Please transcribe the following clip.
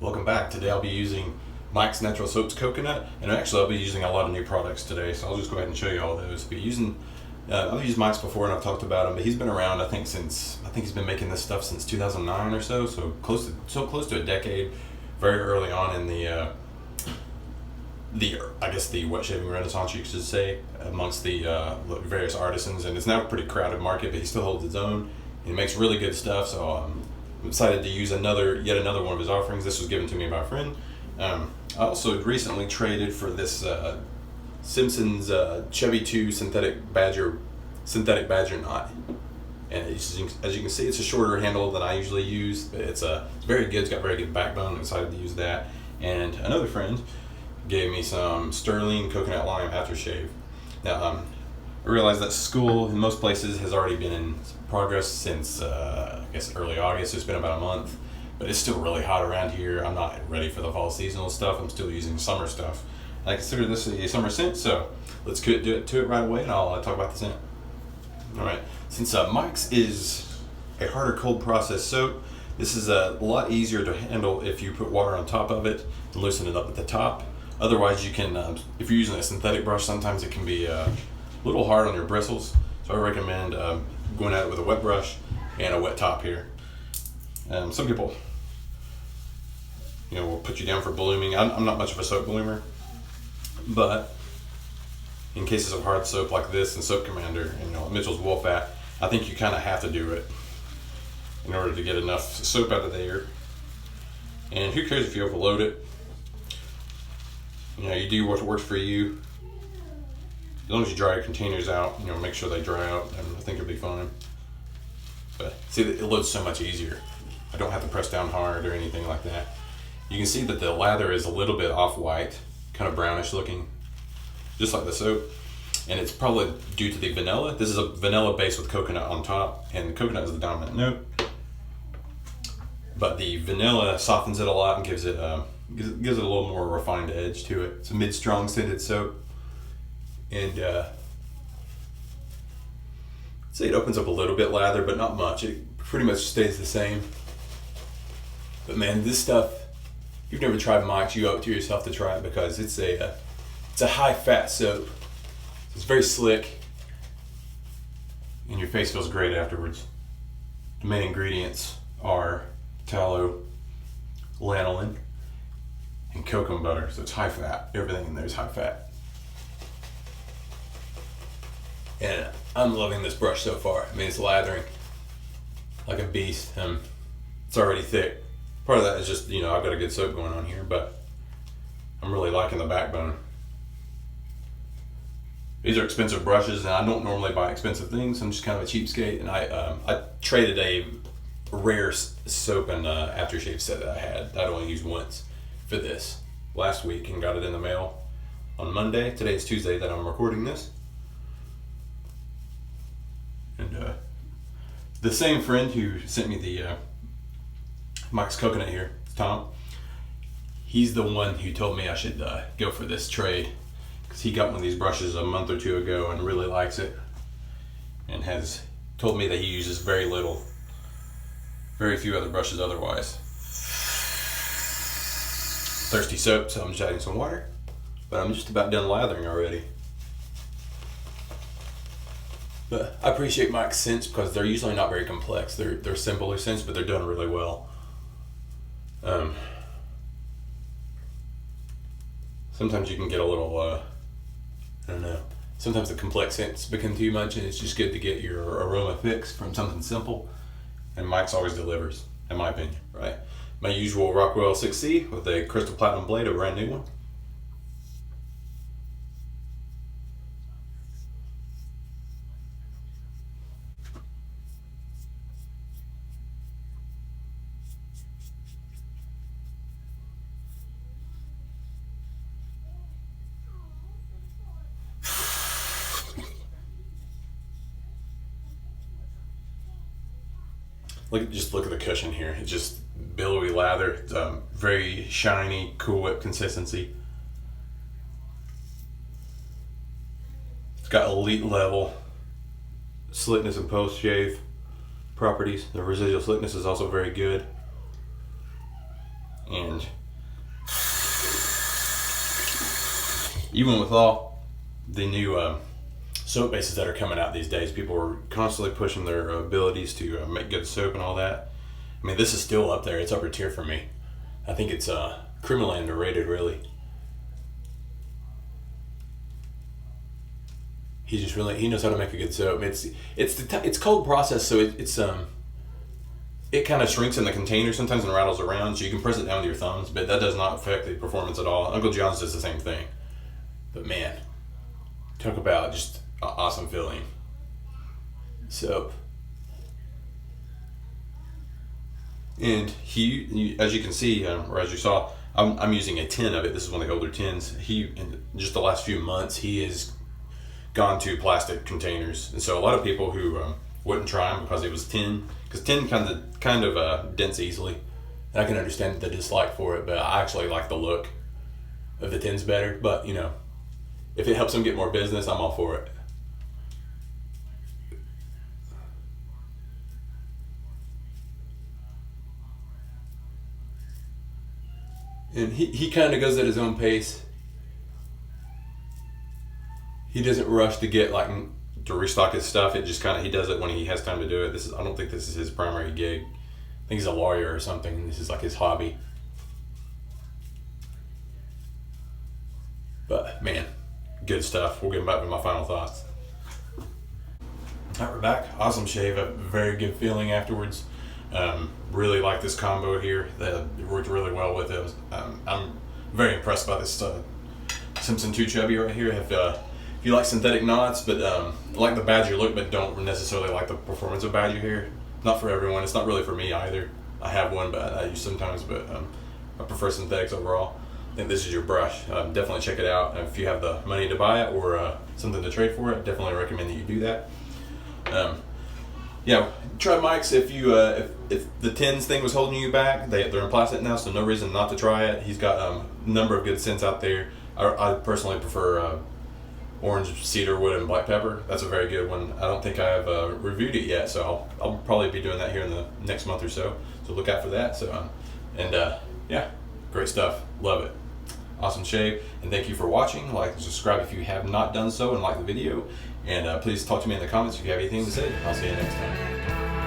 Welcome back. Today I'll be using Mike's Natural Soaps Coconut, and actually I'll be using a lot of new products today, so I'll just go ahead and show you all those. I've used Mike's before and I've talked about him, but he's been around I think he's been making this stuff since 2009 or so close to a decade. Very early on in the wet shaving renaissance, you could say, amongst the various artisans, and it's now a pretty crowded market, but he still holds his own. He makes really good stuff, so I'm excited to use yet another one of his offerings. This was given to me by a friend. I also recently traded for this Simpson's Chevy 2 synthetic badger knot, and as you can see, it's a shorter handle than I usually use, but it's very good. It's got very good backbone. I'm excited to use that. And another friend gave me some sterling coconut lime aftershave. Now I realize that school in most places has already been in progress since I guess early August. It's been about a month, but it's still really hot around here. I'm not ready for the fall seasonal stuff. I'm still using summer stuff. I consider this a summer scent, so let's do it right away, and I'll talk about the scent. All right, since Mike's is a harder cold process soap, this is a lot easier to handle if you put water on top of it and loosen it up at the top. Otherwise, you can, if you're using a synthetic brush, sometimes it can be a little hard on your bristles. So I recommend going at it with a wet brush and a wet top here. Some people, will put you down for blooming. I'm not much of a soap bloomer, but in cases of hard soap like this and Soap Commander and Mitchell's Wool Fat, I think you kind of have to do it in order to get enough soap out of there. And who cares if you overload it? You do what works for you. As long as you dry your containers out, make sure they dry out, and I think it'll be fine. But see, it loads so much easier. I don't have to press down hard or anything like that. You can see that the lather is a little bit off-white, kind of brownish looking, just like the soap. And it's probably due to the vanilla. This is a vanilla base with coconut on top, and the coconut is the dominant note. But the vanilla softens it a lot and gives it a little more refined edge to it. It's a mid-strong scented soap. And say it opens up a little bit lather, but not much. It pretty much stays the same. But man, this stuff, if you've never tried Mike's, you owe it to yourself to try it, because it's a high-fat soap. It's very slick, and your face feels great afterwards. The main ingredients are tallow, lanolin, and cocoa butter, so it's high-fat. Everything in there is high-fat. And I'm loving this brush so far. I mean, it's lathering like a beast. It's already thick. Part of that is just, I've got a good soap going on here, but I'm really liking the backbone. These are expensive brushes, and I don't normally buy expensive things. I'm just kind of a cheapskate, and I traded a rare soap and aftershave set that I had that I'd only used once for this last week, and got it in the mail on Monday. Today is Tuesday that I'm recording this. And the same friend who sent me the Mike's Coconut here, Tom, he's the one who told me I should go for this trade, because he got one of these brushes a month or two ago and really likes it, and has told me that he uses very few other brushes otherwise. Thirsty soap, so I'm just adding some water, but I'm just about done lathering already. But I appreciate Mike's scents because they're usually not very complex. They're simpler scents, but they're done really well. Sometimes you can get a little, I don't know. Sometimes the complex scents become too much, and it's just good to get your aroma fix from something simple. And Mike's always delivers, in my opinion, right? My usual Rockwell 6C with a crystal platinum blade, a brand new one. Just look at the cushion here. It's just billowy lather. It's very shiny, Cool Whip consistency. It's got elite level slickness and post shave properties. The residual slickness is also very good. And even with all the new soap bases that are coming out these days, people are constantly pushing their abilities to make good soap and all that. I mean, this is still up there. It's upper tier for me. I think it's criminally underrated, really. He knows how to make a good soap. It's cold process, so it kind of shrinks in the container sometimes and rattles around, so you can press it down with your thumbs, but that does not affect the performance at all. Uncle John's does the same thing. But man, talk about just awesome feeling soap. And as you can see, or as you saw, I'm using a tin of it. This is one of the older tins. In just the last few months, he has gone to plastic containers, and so a lot of people who wouldn't try them because it was tin, because tin kind of dents easily. And I can understand the dislike for it, but I actually like the look of the tins better. But you know, if it helps them get more business, I'm all for it. And he kind of goes at his own pace. He doesn't rush to get to restock his stuff. It just he does it when he has time to do it. I don't think this is his primary gig. I think he's a lawyer or something, and this is like his hobby. But man, good stuff. We'll get back to my final thoughts. All right, we're back. Awesome shave. A very good feeling afterwards. Really like this combo here. It worked really well with it. I'm very impressed by this Simpson 2 Chubby right here. If you like synthetic knots, but like the Badger look, but don't necessarily like the performance of Badger hair, not for everyone. It's not really for me either. I have one, but I use sometimes, but I prefer synthetics overall. I think this is your brush. Definitely check it out. If you have the money to buy it or something to trade for it, definitely recommend that you do that. Yeah, try mics if you if the tins thing was holding you back. They're in plastic now, so no reason not to try it. He's got a number of good scents out there. I personally prefer orange, cedarwood, and black pepper. That's a very good one. I don't think I have reviewed it yet, so I'll probably be doing that here in the next month or so. So look out for that. So yeah, great stuff. Love it. Awesome shave, and thank you for watching. Like and subscribe if you have not done so, and like the video. And please talk to me in the comments if you have anything to say. I'll see you next time.